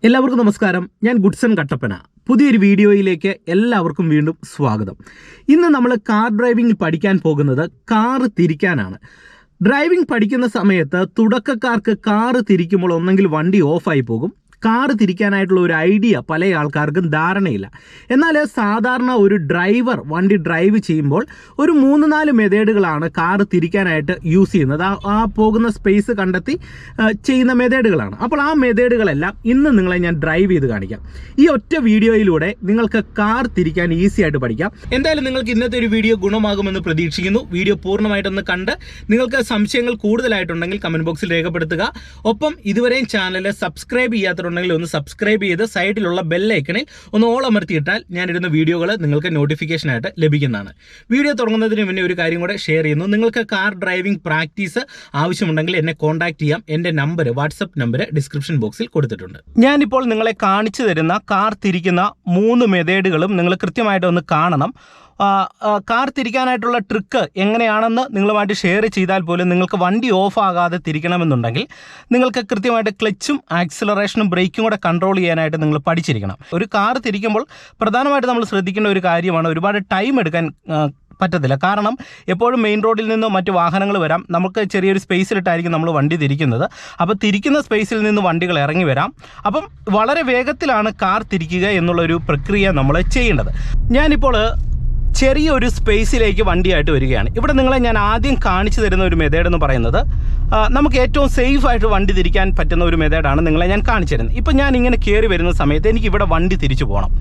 എല്ലാവർക്കും നമസ്കാരം. ഞാൻ ഗുഡ്സൺ കട്ടപ്പന. പുതിയൊരു വീഡിയോയിലേക്ക് എല്ലാവർക്കും വീണ്ടും സ്വാഗതം. ഇന്ന് നമ്മൾ കാർ ഡ്രൈവിംഗ് പഠിക്കാൻ പോകുന്നത് കാറ് തിരിക്കാനാണ്. ഡ്രൈവിംഗ് പഠിക്കുന്ന സമയത്ത് തുടക്കക്കാർക്ക് കാറ് തിരിക്കുമ്പോൾ ഒന്നെങ്കിൽ വണ്ടി ഓഫായി പോകും. കാറ് തിരിക്കാനായിട്ടുള്ള ഒരു ഐഡിയ പല ആൾക്കാർക്കും ധാരണയില്ല. എന്നാൽ സാധാരണ ഒരു ഡ്രൈവർ വണ്ടി ഡ്രൈവ് ചെയ്യുമ്പോൾ ഒരു 3-4 മെത്തേഡുകളാണ് കാറ് തിരിക്കാനായിട്ട് യൂസ് ചെയ്യുന്നത്. ആ പോകുന്ന സ്പേസ് കണ്ടെത്തി ചെയ്യുന്ന മെത്തേഡുകളാണ്. അപ്പോൾ ആ മെത്തേഡുകളെല്ലാം ഇന്ന് നിങ്ങളെ ഞാൻ ഡ്രൈവ് ചെയ്ത് കാണിക്കാം. ഈ ഒറ്റ വീഡിയോയിലൂടെ നിങ്ങൾക്ക് കാർ തിരിക്കാൻ ഈസി ആയിട്ട് പഠിക്കാം. എന്തായാലും നിങ്ങൾക്ക് ഇന്നത്തെ ഒരു വീഡിയോ ഗുണമാകുമെന്ന് പ്രതീക്ഷിക്കുന്നു. വീഡിയോ പൂർണ്ണമായിട്ടൊന്ന് കണ്ട് നിങ്ങൾക്ക് സംശയങ്ങൾ കൂടുതലായിട്ടുണ്ടെങ്കിൽ കമന്റ് ബോക്സിൽ രേഖപ്പെടുത്തുക. ഒപ്പം ഇതുവരെയും ചാനൽ സബ്സ്ക്രൈബ് ചെയ്യാത്ത ഒന്ന് സബ്സ്ക്രൈബ് ചെയ്ത് സൈഡിലുള്ള ബെല്ലൈക്കണിൽ ഒന്ന് ഓൾ അമർത്തിയിട്ടാൽ ഞാനിടുന്ന വീഡിയോകൾ നിങ്ങൾക്ക് നോട്ടിഫിക്കേഷനായിട്ട് ലഭിക്കുന്നതാണ്. വീഡിയോ തുടങ്ങുന്നതിന് മുന്നേ ഒരു കാര്യം കൂടെ ഷെയർ ചെയ്യുന്നു. നിങ്ങൾക്ക് കാർ ഡ്രൈവിംഗ് പ്രാക്ടീസ് ആവശ്യമുണ്ടെങ്കിൽ എന്നെ കോൺടാക്ട് ചെയ്യാം. എൻ്റെ നമ്പർ, വാട്സപ്പ് നമ്പർ ഡിസ്ക്രിപ്ഷൻ ബോക്സിൽ കൊടുത്തിട്ടുണ്ട്. ഞാനിപ്പോൾ നിങ്ങളെ കാണിച്ചു തരുന്ന കാർ തിരിക്കുന്ന 3 മെത്തേഡുകളും നിങ്ങൾ കൃത്യമായിട്ട് ഒന്ന് കാണണം. കാർ തിരിക്കാനായിട്ടുള്ള ട്രിക്ക് എങ്ങനെയാണെന്ന് നിങ്ങളുമായിട്ട് ഷെയർ ചെയ്താൽ പോലും നിങ്ങൾക്ക് വണ്ടി ഓഫ് ആകാതെ തിരിക്കണമെന്നുണ്ടെങ്കിൽ നിങ്ങൾക്ക് കൃത്യമായിട്ട് ക്ലച്ചും ആക്സിലറേഷനും ബ്രേക്കും കൂടെ കൺട്രോൾ ചെയ്യാനായിട്ട് നിങ്ങൾ പഠിച്ചിരിക്കണം. ഒരു കാർ തിരിക്കുമ്പോൾ പ്രധാനമായിട്ട് നമ്മൾ ശ്രദ്ധിക്കേണ്ട ഒരു കാര്യമാണ്, ഒരുപാട് ടൈം എടുക്കാൻ പറ്റത്തില്ല. കാരണം എപ്പോഴും മെയിൻ റോഡിൽ നിന്ന് മറ്റ് വാഹനങ്ങൾ വരാം. നമുക്ക് ചെറിയൊരു സ്പേസിലിട്ടായിരിക്കും നമ്മൾ വണ്ടി തിരിക്കുന്നത്. അപ്പോൾ തിരിക്കുന്ന സ്പേസിൽ നിന്ന് വണ്ടികൾ ഇറങ്ങി വരാം. അപ്പം വളരെ വേഗത്തിലാണ് കാർ തിരിക്കുക എന്നുള്ളൊരു പ്രക്രിയ നമ്മൾ ചെയ്യേണ്ടത്. ഞാനിപ്പോൾ ചെറിയൊരു സ്പേസിലേക്ക് വണ്ടിയായിട്ട് വരികയാണ്. ഇവിടെ നിങ്ങളെ ഞാൻ ആദ്യം കാണിച്ചു തരുന്ന ഒരു മെത്തേഡ് എന്ന് പറയുന്നത് നമുക്ക് ഏറ്റവും സേഫായിട്ട് വണ്ടി തിരിക്കാൻ പറ്റുന്ന ഒരു മെത്തേഡാണ് നിങ്ങളെ ഞാൻ കാണിച്ചു തരുന്നത്. ഇപ്പം ഞാൻ ഇങ്ങനെ കയറി വരുന്ന സമയത്ത് എനിക്ക് ഇവിടെ വണ്ടി തിരിച്ചു പോകണം.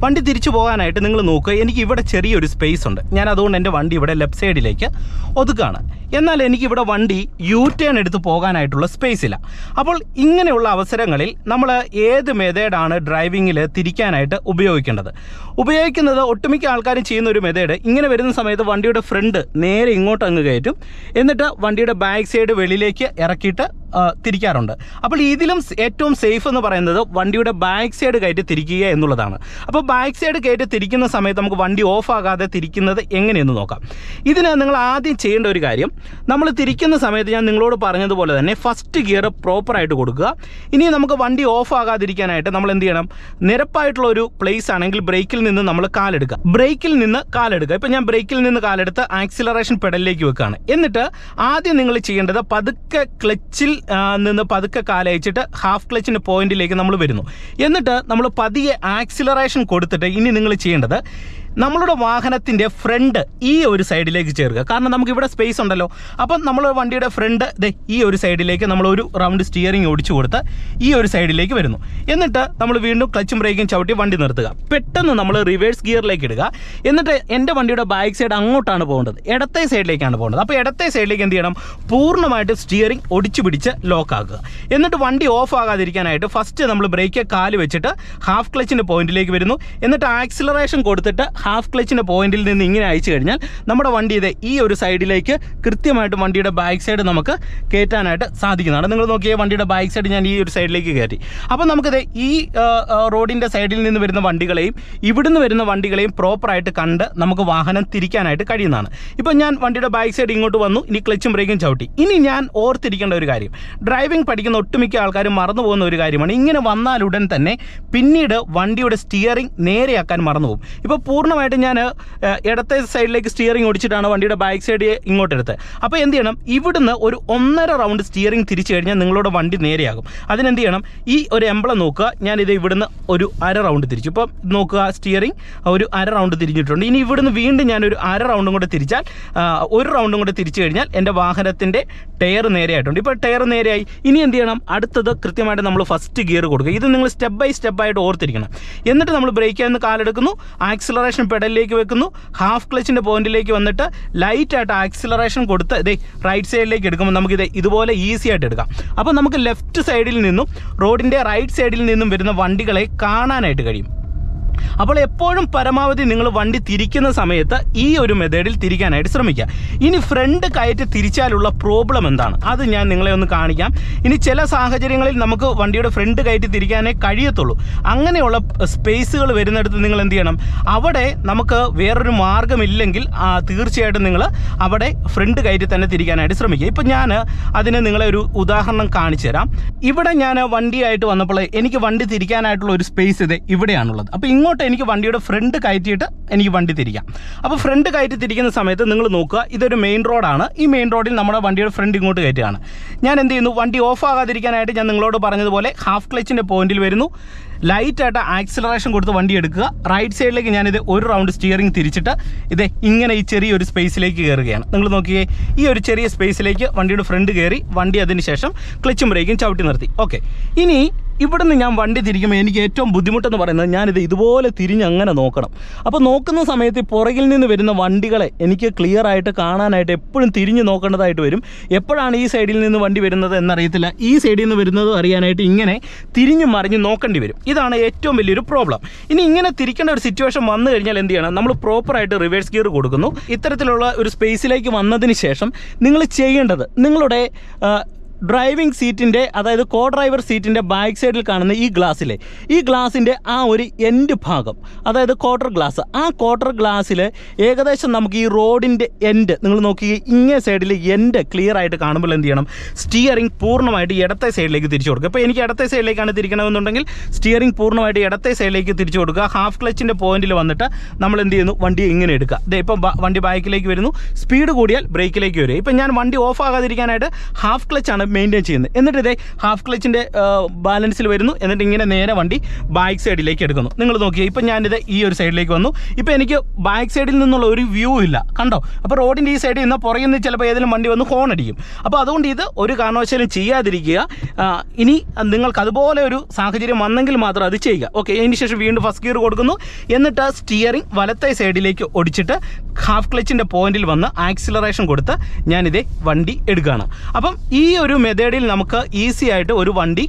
വണ്ടി തിരിച്ചു പോകാനായിട്ട് നിങ്ങൾ നോക്കുക, എനിക്ക് ഇവിടെ ചെറിയൊരു സ്പേസ് ഉണ്ട്. ഞാൻ അതുകൊണ്ട് എൻ്റെ വണ്ടി ഇവിടെ ലെഫ്റ്റ് സൈഡിലേക്ക് ഒതുക്കുകയാണ്. എന്നാൽ എനിക്കിവിടെ വണ്ടി ടേൺ എടുത്ത് പോകാനായിട്ടുള്ള സ്പേസ് ഇല്ല. അപ്പോൾ ഇങ്ങനെയുള്ള അവസരങ്ങളിൽ നമ്മൾ ഏത് മെത്തേഡാണ് ഡ്രൈവിങ്ങിൽ തിരിക്കാനായിട്ട് ഉപയോഗിക്കുന്നത് ഒട്ടുമിക്ക ആൾക്കാരും ചെയ്യുന്ന ഒരു മെത്തേഡ്, ഇങ്ങനെ വരുന്ന സമയത്ത് വണ്ടിയുടെ ഫ്രണ്ട് നേരെ ഇങ്ങോട്ട് അങ്ങ് കയറ്റും. എന്നിട്ട് വണ്ടിയുടെ ബാക്ക് സൈഡ് വെളിയിലേക്ക് ഇറക്കിയിട്ട് തിരിക്കാറുണ്ട്. അപ്പോൾ ഇതിലും ഏറ്റവും സേഫ് എന്ന് പറയുന്നത് വണ്ടിയുടെ ബാക്ക് സൈഡ് കയറ്റി തിരിക്കുക എന്നുള്ളതാണ്. അപ്പോൾ ബാക്ക് സൈഡ് കയറ്റി തിരിക്കുന്ന സമയത്ത് നമുക്ക് വണ്ടി ഓഫ് ആകാതെ തിരിക്കുന്നത് എങ്ങനെയെന്ന് നോക്കാം. ഇതിന് നിങ്ങൾ ആദ്യം ചെയ്യേണ്ട ഒരു കാര്യം, നമ്മൾ തിരിക്കുന്ന സമയത്ത് ഞാൻ നിങ്ങളോട് പറഞ്ഞതുപോലെ തന്നെ ഫസ്റ്റ് ഗിയർ പ്രോപ്പറായിട്ട് കൊടുക്കുക. ഇനി നമുക്ക് വണ്ടി ഓഫ് ആകാതിരിക്കാനായിട്ട് നമ്മൾ എന്ത് ചെയ്യണം, നിരപ്പായിട്ടുള്ള ഒരു പ്ലേസ് ആണെങ്കിൽ ബ്രേക്കിൽ നിന്ന് നമ്മൾ കാലെടുക്കുക. ഇപ്പം ഞാൻ ബ്രേക്കിൽ നിന്ന് കാലെടുത്ത് ആക്സിലറേഷൻ പെഡലിലേക്ക് വെക്കുകയാണ്. എന്നിട്ട് ആദ്യം നിങ്ങൾ ചെയ്യേണ്ടത് പതുക്കെ ക്ലച്ചിൽ നിന്ന് പതുക്കെ കാലയച്ചിട്ട് ഹാഫ് ക്ലച്ചിൻ്റെ പോയിന്റിലേക്ക് നമ്മൾ വരുന്നു. എന്നിട്ട് നമ്മൾ പതിയെ ആക്സിലറേഷൻ കൊടുത്തിട്ട് ഇനി നിങ്ങൾ ചെയ്യേണ്ടത് നമ്മളുടെ വാഹനത്തിൻ്റെ ഫ്രണ്ട് ഈ ഒരു സൈഡിലേക്ക് ചേർക്കുക. കാരണം നമുക്ക് ഇവിടെ സ്പേസ് ഉണ്ടല്ലോ. അപ്പം നമ്മൾ വണ്ടിയുടെ ഫ്രണ്ട് ഈ ഒരു സൈഡിലേക്ക് നമ്മൾ ഒരു റൗണ്ട് സ്റ്റിയറിംഗ് ഓടിച്ചു കൊടുത്ത് ഈ ഒരു സൈഡിലേക്ക് വരുന്നു. എന്നിട്ട് നമ്മൾ വീണ്ടും ക്ലച്ചും ബ്രേക്കും ചവിട്ടി വണ്ടി നിർത്തുക. പെട്ടെന്ന് നമ്മൾ റിവേഴ്സ് ഗിയറിലേക്ക് ഇടുക. എന്നിട്ട് എൻ്റെ വണ്ടിയുടെ ബാക്ക് സൈഡ് അങ്ങോട്ടാണ് പോകേണ്ടത്, ഇടത്തെ സൈഡിലേക്കാണ് പോകേണ്ടത്. അപ്പോൾ ഇടത്തെ സൈഡിലേക്ക് എന്ത് ചെയ്യണം, പൂർണ്ണമായിട്ട് സ്റ്റിയറിംഗ് ഒടിച്ചു പിടിച്ച് ലോക്ക് ആക്കുക. എന്നിട്ട് വണ്ടി ഓഫ് ആകാതിരിക്കാനായിട്ട് ഫസ്റ്റ് നമ്മൾ ബ്രേക്ക് കാല് വെച്ചിട്ട് ഹാഫ് ക്ലച്ചിൻ്റെ പോയിന്റിലേക്ക് വരുന്നു. എന്നിട്ട് ആക്സിലറേഷൻ കൊടുത്തിട്ട് ഹാഫ് ക്ലച്ചിൻ്റെ പോയിന്റിൽ നിന്ന് ഇങ്ങനെ അയച്ചു കഴിഞ്ഞാൽ നമ്മുടെ വണ്ടി ഈ ഒരു സൈഡിലേക്ക് കൃത്യമായിട്ട് വണ്ടിയുടെ ബാക്ക് സൈഡ് നമുക്ക് കയറ്റാനായിട്ട് സാധിക്കുന്നതാണ്. നിങ്ങൾ നോക്കിയാൽ വണ്ടിയുടെ ബാക്ക് സൈഡ് ഞാൻ ഈ ഒരു സൈഡിലേക്ക് കയറ്റി. അപ്പോൾ നമുക്കിത് ഈ റോഡിൻ്റെ സൈഡിൽ നിന്ന് വരുന്ന വണ്ടികളെയും ഇവിടുന്ന് വരുന്ന വണ്ടികളെയും പ്രോപ്പറായിട്ട് കണ്ട് നമുക്ക് വാഹനം തിരിക്കാനായിട്ട് കഴിയുന്നതാണ്. ഇപ്പം ഞാൻ വണ്ടിയുടെ ബാക്ക് സൈഡ് ഇങ്ങോട്ട് വന്നു, ഇനി ക്ലച്ചും ബ്രേക്കും ചവിട്ടി. ഇനി ഞാൻ ഓർത്തിരിക്കേണ്ട ഒരു കാര്യം, ഡ്രൈവിംഗ് പഠിക്കുന്ന ഒട്ടുമിക്ക ആൾക്കാരും മറന്നു പോകുന്ന ഒരു കാര്യമാണ്, ഇങ്ങനെ വന്നാലുടൻ തന്നെ പിന്നീട് വണ്ടിയുടെ സ്റ്റിയറിംഗ് നേരെയാക്കാൻ മറന്നുപോകും. ഇപ്പോൾ പൂർണ്ണമായിട്ട് ഞാൻ ഇടത്തെ സൈഡിലേക്ക് സ്റ്റിയറിംഗ് ഓടിച്ചിട്ടാണ് വണ്ടിയുടെ ബാക്ക് സൈഡ് ഇങ്ങോട്ട് എടുത്തത്. അപ്പോൾ എന്ത് ചെയ്യണം, ഇവിടുന്ന് ഒരു 1.5 റൗണ്ട് സ്റ്റിയറിംഗ് തിരിച്ചു കഴിഞ്ഞാൽ നിങ്ങളുടെ വണ്ടി നേരെയാകും. അതിനെന്ത് ചെയ്യണം, ഈ ഒരു എംബ്ലം നോക്കുക, ഞാനിത് ഇവിടുന്ന് ഒരു 1/2 റൗണ്ട് തിരിച്ചു. ഇപ്പോൾ നോക്കുക, സ്റ്റിയറിംഗ് ഒരു 1/2 റൗണ്ട് തിരിഞ്ഞിട്ടുണ്ട്. ഇനി ഇവിടുന്ന് വീണ്ടും ഞാനൊരു 1/2 റൗണ്ടും കൂടെ തിരിച്ചാൽ 1 റൗണ്ടും കൂടെ തിരിച്ചു കഴിഞ്ഞാൽ എൻ്റെ വാഹനത്തിൻ്റെ ടയർ നേരെയായിട്ടുണ്ട്. ഇപ്പോൾ ടയർ നേരെയായി. ഇനി എന്ത് ചെയ്യണം, അടുത്തത് കൃത്യമായിട്ട് നമ്മൾ ഫസ്റ്റ് ഗിയർ കൊടുക്കുക. ഇത് നിങ്ങൾ സ്റ്റെപ്പ് ബൈ സ്റ്റെപ്പായിട്ട് ഓർത്തിരിക്കണം. എന്നിട്ട് നമ്മൾ ബ്രേക്കിൽ നിന്ന് കാലെടുക്കുന്നു, ആക്സിലറേഷൻ പെഡലിലേക്ക് വെക്കുന്നു, ഹാഫ് ക്ലച്ചിൻ്റെ പോയിന്റിലേക്ക് വന്നിട്ട് ലൈറ്റായിട്ട് ആക്സിലറേഷൻ കൊടുത്ത് റൈറ്റ് സൈഡിലേക്ക് എടുക്കുമ്പോൾ നമുക്ക് ഇതുപോലെ ഈസി ആയിട്ട് എടുക്കാം. അപ്പോൾ നമുക്ക് ലെഫ്റ്റ് സൈഡിൽ നിന്നും റോഡിൻ്റെ റൈറ്റ് സൈഡിൽ നിന്നും വരുന്ന വണ്ടികളെ കാണാനായിട്ട് കഴിയും. അപ്പോൾ എപ്പോഴും പരമാവധി നിങ്ങൾ വണ്ടി തിരിക്കുന്ന സമയത്ത് ഈ ഒരു മെത്തേഡിൽ തിരിക്കാനായിട്ട് ശ്രമിക്കുക. ഇനി ഫ്രണ്ട് കയറ്റി തിരിച്ചാലുള്ള പ്രോബ്ലം എന്താണ് അത് ഞാൻ നിങ്ങളെ ഒന്ന് കാണിക്കാം. ഇനി ചില സാഹചര്യങ്ങളിൽ നമുക്ക് വണ്ടിയുടെ ഫ്രണ്ട് കയറ്റി തിരിക്കാനേ കഴിയത്തുള്ളൂ. അങ്ങനെയുള്ള സ്പേസുകൾ വരുന്നിടത്ത് നിങ്ങൾ എന്ത് ചെയ്യണം, അവിടെ നമുക്ക് വേറൊരു മാർഗ്ഗമില്ലെങ്കിൽ തീർച്ചയായിട്ടും നിങ്ങൾ അവിടെ ഫ്രണ്ട് കയറ്റി തന്നെ തിരിക്കാനായിട്ട് ശ്രമിക്കുക. ഇപ്പം ഞാൻ അതിന് നിങ്ങളെ ഒരു ഉദാഹരണം കാണിച്ചു തരാം. ഇവിടെ ഞാൻ വണ്ടിയായിട്ട് വന്നപ്പോൾ എനിക്ക് വണ്ടി തിരിക്കാനായിട്ടുള്ള ഒരു സ്പേസ് ഇത് ഇവിടെയാണുള്ളത്. അപ്പോൾ ഇങ്ങോട്ട് എനിക്ക് വണ്ടിയുടെ ഫ്രണ്ട് കയറ്റിയിട്ട് എനിക്ക് വണ്ടി തിരിക്കാം. അപ്പോൾ ഫ്രണ്ട് കയറ്റി തിരിക്കുന്ന സമയത്ത് നിങ്ങൾ നോക്കുക, ഇതൊരു മെയിൻ റോഡാണ്. ഈ മെയിൻ റോഡിൽ നമ്മുടെ വണ്ടിയുടെ ഫ്രണ്ട് ഇങ്ങോട്ട് കയറ്റുകയാണ്. ഞാൻ എന്ത് ചെയ്യുന്നു, വണ്ടി ഓഫ് ആകാതിരിക്കാനായിട്ട് ഞാൻ നിങ്ങളോട് പറഞ്ഞതുപോലെ ഹാഫ് ക്ലച്ചിൻ്റെ പോയിന്റിൽ വരുന്നു, ലൈറ്റായിട്ട് ആക്സിലറേഷൻ കൊടുത്ത് വണ്ടി എടുക്കുക. റൈറ്റ് സൈഡിലേക്ക് ഞാനിത് ഒരു റൗണ്ട് സ്റ്റിയറിംഗ് തിരിച്ചിട്ട് ഇത് ഇങ്ങനെ ഈ ചെറിയൊരു സ്പേസിലേക്ക് കയറുകയാണ്. നിങ്ങൾ നോക്കിയേ, ഈ ഒരു ചെറിയ സ്പേസിലേക്ക് വണ്ടിയുടെ ഫ്രണ്ട് കയറി വണ്ടി അതിന് ശേഷം ക്ലച്ചും ബ്രേക്കും ചവിട്ടി നിർത്തി. ഓക്കെ, ഇനി ഇവിടുന്ന് ഞാൻ വണ്ടി തിരിക്കുമ്പോൾ എനിക്ക് ഏറ്റവും ബുദ്ധിമുട്ടെന്ന് പറയുന്നത് ഞാനിത് ഇതുപോലെ തിരിഞ്ഞ് അങ്ങനെ നോക്കണം. അപ്പോൾ നോക്കുന്ന സമയത്ത് പുറകിൽ നിന്ന് വരുന്ന വണ്ടികളെ എനിക്ക് ക്ലിയർ ആയിട്ട് കാണാനായിട്ട് എപ്പോഴും തിരിഞ്ഞ് നോക്കേണ്ടതായിട്ട് വരും. എപ്പോഴാണ് ഈ സൈഡിൽ നിന്ന് വണ്ടി വരുന്നത് എന്നറിയത്തില്ല, ഈ സൈഡിൽ നിന്ന് വരുന്നത് അറിയാനായിട്ട് ഇങ്ങനെ തിരിഞ്ഞ് മറിഞ്ഞ് നോക്കേണ്ടി വരും. ഇതാണ് ഏറ്റവും വലിയൊരു പ്രോബ്ലം. ഇനി ഇങ്ങനെ തിരിക്കേണ്ട ഒരു സിറ്റുവേഷൻ വന്നു കഴിഞ്ഞാൽ എന്ത് ചെയ്യണം, നമ്മൾ പ്രോപ്പറായിട്ട് റിവേഴ്സ് ഗിയർ കൊടുക്കുന്നു. ഇത്തരത്തിലുള്ള ഒരു സ്പേസിലേക്ക് വന്നതിന് ശേഷം നിങ്ങൾ ചെയ്യേണ്ടത്, നിങ്ങളുടെ ഡ്രൈവിംഗ് സീറ്റിൻ്റെ, അതായത് കോ ഡ്രൈവർ സീറ്റിൻ്റെ ബാക്ക് സൈഡിൽ കാണുന്ന ഈ ഗ്ലാസിൻ്റെ ആ ഒരു എൻഡ് ഭാഗം, അതായത് ക്വാർട്ടർ ഗ്ലാസ്, ആ ക്വാർട്ടർ ഗ്ലാസ്സിൽ ഏകദേശം നമുക്ക് ഈ റോഡിൻ്റെ എൻഡ് നിങ്ങൾ നോക്കി ഇങ്ങേ സൈഡിൽ എൻഡ് ക്ലിയർ ആയിട്ട് കാണുമ്പോൾ എന്ത് ചെയ്യണം, സ്റ്റിയറിംഗ് പൂർണ്ണമായിട്ട് ഇടത്തെ സൈഡിലേക്ക് തിരിച്ചു കൊടുക്കുക. ഇപ്പോൾ എനിക്ക് ഇടത്തെ സൈഡിലേക്കാണ് തിരിക്കണമെന്നുണ്ടെങ്കിൽ സ്റ്റിയറിംഗ് പൂർണ്ണമായിട്ട് ഇടത്തെ സൈഡിലേക്ക് തിരിച്ചു കൊടുക്കുക. ഹാഫ് ക്ലച്ചിൻ്റെ പോയിന്റിൽ വന്നിട്ട് നമ്മൾ എന്ത് ചെയ്യുന്നു, വണ്ടി ഇങ്ങനെ എടുക്കുക. ഇതേ ഇപ്പം വണ്ടി ബാക്കിലേക്ക് വരുന്നു, സ്പീഡ് കൂടിയാൽ ബ്രേക്കിലേക്ക് വരും. ഇപ്പം ഞാൻ വണ്ടി ഓഫ് ആകാതിരിക്കാനായിട്ട് ഹാഫ് ക്ലച്ചാണ് മെയിൻറ്റെയിൻ ചെയ്യുന്നത്. എന്നിട്ട് ഇതേ ഹാഫ് ക്ലച്ചിൻ്റെ ബാലൻസിൽ വരുന്നു, എന്നിട്ട് ഇങ്ങനെ നേരെ വണ്ടി ബാക്ക് സൈഡിലേക്ക് എടുക്കുന്നു. നിങ്ങൾ നോക്കിയാൽ ഇപ്പം ഞാനിത് ഈ ഒരു സൈഡിലേക്ക് വന്നു. ഇപ്പം എനിക്ക് ബാക്ക് സൈഡിൽ നിന്നുള്ള ഒരു വ്യൂ ഇല്ല, കണ്ടോ? അപ്പോൾ റോഡിൻ്റെ ഈ സൈഡിൽ നിന്ന് പുറകിൽ നിന്ന് ചിലപ്പോൾ ഏതെങ്കിലും വണ്ടി വന്ന് ഹോൺ അടിക്കും. അപ്പോൾ അതുകൊണ്ട് ഇത് ഒരു കാരണവശാലും ചെയ്യാതിരിക്കുക. ഇനി നിങ്ങൾക്ക് അതുപോലെ ഒരു സാഹചര്യം വന്നെങ്കിൽ മാത്രം അത് ചെയ്യുക. ഓക്കെ, അതിന് ശേഷം വീണ്ടും ഫസ്റ്റ് ഗിയർ കൊടുക്കുന്നു. എന്നിട്ട് സ്റ്റിയറിംഗ് വലത്തെ സൈഡിലേക്ക് ഒടിച്ചിട്ട് ഹാഫ് ക്ലച്ചിൻ്റെ പോയിന്റിൽ വന്ന് ആക്സിലറേഷൻ കൊടുത്ത് ഞാനിതേ വണ്ടി എടുക്കുകയാണ്. അപ്പം ഈ ഒരു മെത്തേഡിൽ നമുക്ക് ഈസി ആയിട്ട് ഒരു വണ്ടി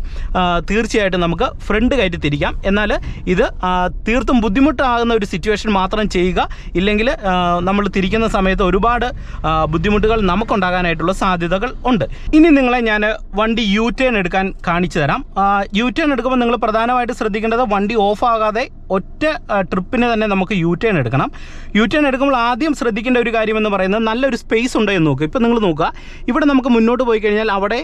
തീർച്ചയായിട്ടും നമുക്ക് ഫ്രണ്ട് കയറ്റി തിരിക്കാം. എന്നാൽ ഇത് തീർത്തും ബുദ്ധിമുട്ടാകുന്ന ഒരു സിറ്റുവേഷൻ മാത്രം ചെയ്യുക. ഇല്ലെങ്കിൽ നമ്മൾ തിരിക്കുന്ന സമയത്ത് ഒരുപാട് ബുദ്ധിമുട്ടുകൾ നമുക്കുണ്ടാകാനായിട്ടുള്ള സാധ്യതകൾ ഉണ്ട്. ഇനി നിങ്ങളെ ഞാൻ വണ്ടി യു ടേൺ എടുക്കാൻ കാണിച്ചു തരാം. യു ടേൺ എടുക്കുമ്പോൾ നിങ്ങൾ പ്രധാനമായിട്ട് ശ്രദ്ധിക്കേണ്ടത് വണ്ടി ഓഫ് ആകാതെ ഒറ്റ ട്രിപ്പിന് തന്നെ നമുക്ക് യു ടേൺ എടുക്കണം. യു ടേൺ എടുക്കുമ്പോൾ ആദ്യം ശ്രദ്ധിക്കേണ്ട ഒരു കാര്യം എന്ന് പറയുന്നത് നല്ലൊരു സ്പേസ് ഉണ്ടോ എന്ന് നോക്കുക. ഇപ്പം നിങ്ങൾ നോക്കുക, ഇവിടെ നമുക്ക് മുന്നോട്ട് പോയി കഴിഞ്ഞാൽ അവിടെ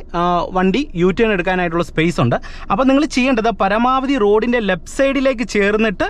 വണ്ടി യു ടേൺ എടുക്കാനായിട്ടുള്ള സ്പേസ് ഉണ്ട്. അപ്പോൾ നിങ്ങൾ ചെയ്യേണ്ടത് പരമാവധി റോഡിൻ്റെ ലെഫ്റ്റ് സൈഡിലേക്ക് ചേർന്നിട്ട്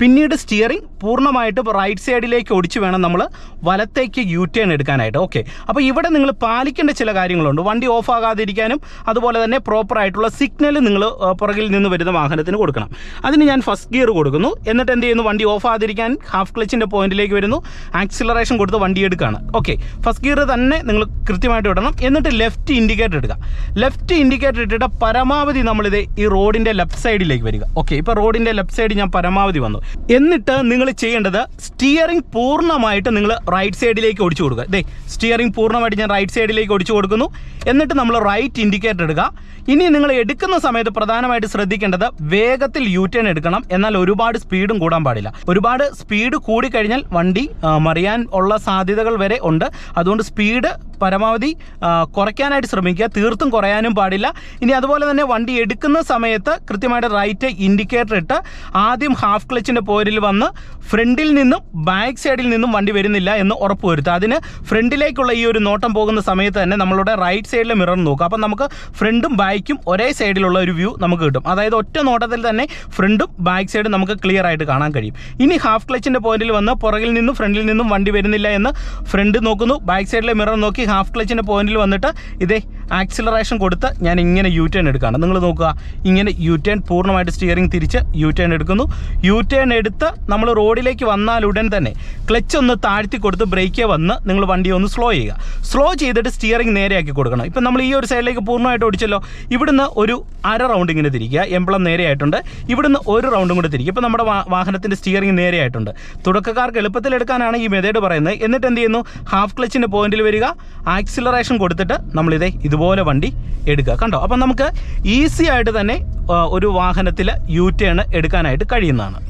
പിന്നീട് സ്റ്റിയറിംഗ് പൂർണ്ണമായിട്ട് റൈറ്റ് സൈഡിലേക്ക് ഒടിച്ച് വേണം നമ്മൾ വലത്തേക്ക് യു ടേൺ എടുക്കാനായിട്ട്. ഓക്കെ, അപ്പോൾ ഇവിടെ നിങ്ങൾ പാലിക്കേണ്ട ചില കാര്യങ്ങളുണ്ട്. വണ്ടി ഓഫ് ആകാതിരിക്കാനും അതുപോലെ തന്നെ പ്രോപ്പറായിട്ടുള്ള സിഗ്നൽ നിങ്ങൾ പുറകിൽ നിന്ന് വരുന്ന വാഹനത്തിന് കൊടുക്കണം. അതിന് ഞാൻ ഫസ്റ്റ് ഗിയർ കൊടുക്കുന്നു. എന്നിട്ട് എന്ത് ചെയ്യുന്നു, വണ്ടി ഓഫ് ആകാതിരിക്കാൻ ഹാഫ് ക്ലച്ചിൻ്റെ പോയിന്റിലേക്ക് വരുന്നു, ആക്സിലറേഷൻ കൊടുത്ത് വണ്ടി എടുക്കുകയാണ്. ഓക്കെ, ഫസ്റ്റ് ഗിയർ തന്നെ നിങ്ങൾ കൃത്യമായിട്ട് ഇടണം. എന്നിട്ട് ലെഫ്റ്റ് ഇൻഡിക്കേറ്റർ ഇടുക. ലെഫ്റ്റ് ഇൻഡിക്കേറ്റർ ഇട്ടിട്ട് പരമാവധി നമ്മളിത് ഈ റോഡിൻ്റെ ലെഫ്റ്റ് സൈഡിലേക്ക് വരിക. ഓക്കെ, ഇപ്പോൾ റോഡിൻ്റെ ലെഫ്റ്റ് സൈഡ് ഞാൻ പരമാവധി വന്നു. എന്നിട്ട് നിങ്ങൾ ചെയ്യേണ്ടത് സ്റ്റിയറിംഗ് പൂർണ്ണമായിട്ട് നിങ്ങൾ റൈറ്റ് സൈഡിലേക്ക് ഒടിച്ചു കൊടുക്കുക. ദേ സ്റ്റിയറിംഗ് പൂർണ്ണമായിട്ട് ഞാൻ റൈറ്റ് സൈഡിലേക്ക് ഒടിച്ചു കൊടുക്കുന്നു. എന്നിട്ട് നമ്മൾ റൈറ്റ് ഇൻഡിക്കേറ്റർ ഇടുക. ഇനി നിങ്ങൾ എടുക്കുന്ന സമയത്ത് പ്രധാനമായിട്ട് ശ്രദ്ധിക്കേണ്ടത് വേഗത്തിൽ യു ടേൺ എടുക്കണം. എന്നാൽ ഒരുപാട് സ്പീഡും കൂടാൻ പാടില്ല. ഒരുപാട് സ്പീഡ് കൂടിക്കഴിഞ്ഞാൽ വണ്ടി മറിയാൻ ഉള്ള സാധ്യതകൾ വരെ ഉണ്ട്. അതുകൊണ്ട് സ്പീഡ് പരമാവധി കുറയ്ക്കാനായിട്ട് ശ്രമിക്കുക, തീർത്തും കുറയാനും പാടില്ല. ഇനി അതുപോലെ തന്നെ വണ്ടി എടുക്കുന്ന സമയത്ത് കൃത്യമായിട്ട് റൈറ്റ് ഇൻഡിക്കേറ്റർ ഇട്ട് ആദ്യം ഹാഫ് ക്ലച്ചിൻ്റെ പോയിന്റിൽ വന്ന് ഫ്രണ്ടിൽ നിന്നും ബാക്ക് സൈഡിൽ നിന്നും വണ്ടി വരുന്നില്ല എന്ന് ഉറപ്പുവരുത്തുക. അതിന് ഫ്രണ്ടിലേക്കുള്ള ഈ ഒരു നോട്ടം പോകുന്ന സമയത്ത് തന്നെ നമ്മളുടെ റൈറ്റ് സൈഡിലെ മിറർ നോക്കുക. അപ്പം നമുക്ക് ഫ്രണ്ടും ബാക്കും ഒരേ സൈഡിലുള്ള ഒരു വ്യൂ നമുക്ക് കിട്ടും. അതായത് ഒറ്റ നോട്ടത്തിൽ തന്നെ ഫ്രണ്ടും ബാക്ക് സൈഡും നമുക്ക് ക്ലിയർ ആയിട്ട് കാണാൻ കഴിയും. ഇനി ഹാഫ് ക്ലച്ചിൻ്റെ പോയിന്റിൽ വന്ന് പുറകിൽ നിന്നും ഫ്രണ്ടിൽ നിന്നും വണ്ടി വരുന്നില്ല എന്ന് ഫ്രണ്ട് നോക്കുന്നു, ബാക്ക് സൈഡിലെ മിറർ നോക്കി ഹാഫ് ക്ലച്ചിൻ്റെ പോയിന്റിൽ വന്നിട്ട് ഇതേ ആക്സിലറേഷൻ കൊടുത്ത് ഞാൻ ഇങ്ങനെ യു ടേൺ എടുക്കുകയാണ്. നിങ്ങൾ നോക്കുക, ഇങ്ങനെ യു ടേൺ പൂർണ്ണമായിട്ട് സ്റ്റിയറിംഗ് തിരിച്ച് യു ടേൺ എടുക്കുന്നു. യു ടേൺ എടുത്ത് നമ്മൾ റോഡിലേക്ക് വന്നാൽ ഉടൻ തന്നെ ക്ലച്ച് ഒന്ന് താഴ്ത്തി കൊടുത്ത് ബ്രേക്ക് വന്ന് നിങ്ങൾ വണ്ടി ഒന്ന് സ്ലോ ചെയ്യുക. സ്ലോ ചെയ്തിട്ട് സ്റ്റിയറിംഗ് നേരെയാക്കി കൊടുക്കണം. ഇപ്പം നമ്മൾ ഈ ഒരു സൈഡിലേക്ക് പൂർണ്ണമായിട്ട് ഓടിച്ചല്ലോ, ഇവിടുന്ന് ഒരു അര റൗണ്ട് ഇങ്ങനെ തിരിക്കുക. എംബ്ലം നേരെയായിട്ടുണ്ട്. ഇവിടുന്ന് ഒരു റൗണ്ടും കൂടെ തിരിക്കുക. ഇപ്പം നമ്മുടെ വാഹനത്തിൻ്റെ സ്റ്റിയറിംഗ് നേരെയായിട്ടുണ്ട്. തുടക്കക്കാർക്ക് എളുപ്പത്തിലെടുക്കാനാണ് ഈ മെത്തേഡ് പറയുന്നത്. എന്നിട്ട് എന്ത് ചെയ്യുന്നു, ഹാഫ് ക്ലച്ചിൻ്റെ പോയിന്റിൽ വരിക, ആക്സിലറേഷൻ കൊടുത്തിട്ട് നമ്മളിതേ ഇതുപോലെ വണ്ടി എടുക്കുക. കണ്ടോ? അപ്പം നമുക്ക് ഈസി ആയിട്ട് തന്നെ ഒരു വാഹനത്തിൽ യു ടേൺ എടുക്കാനായിട്ട് കഴിയുന്നതാണ്.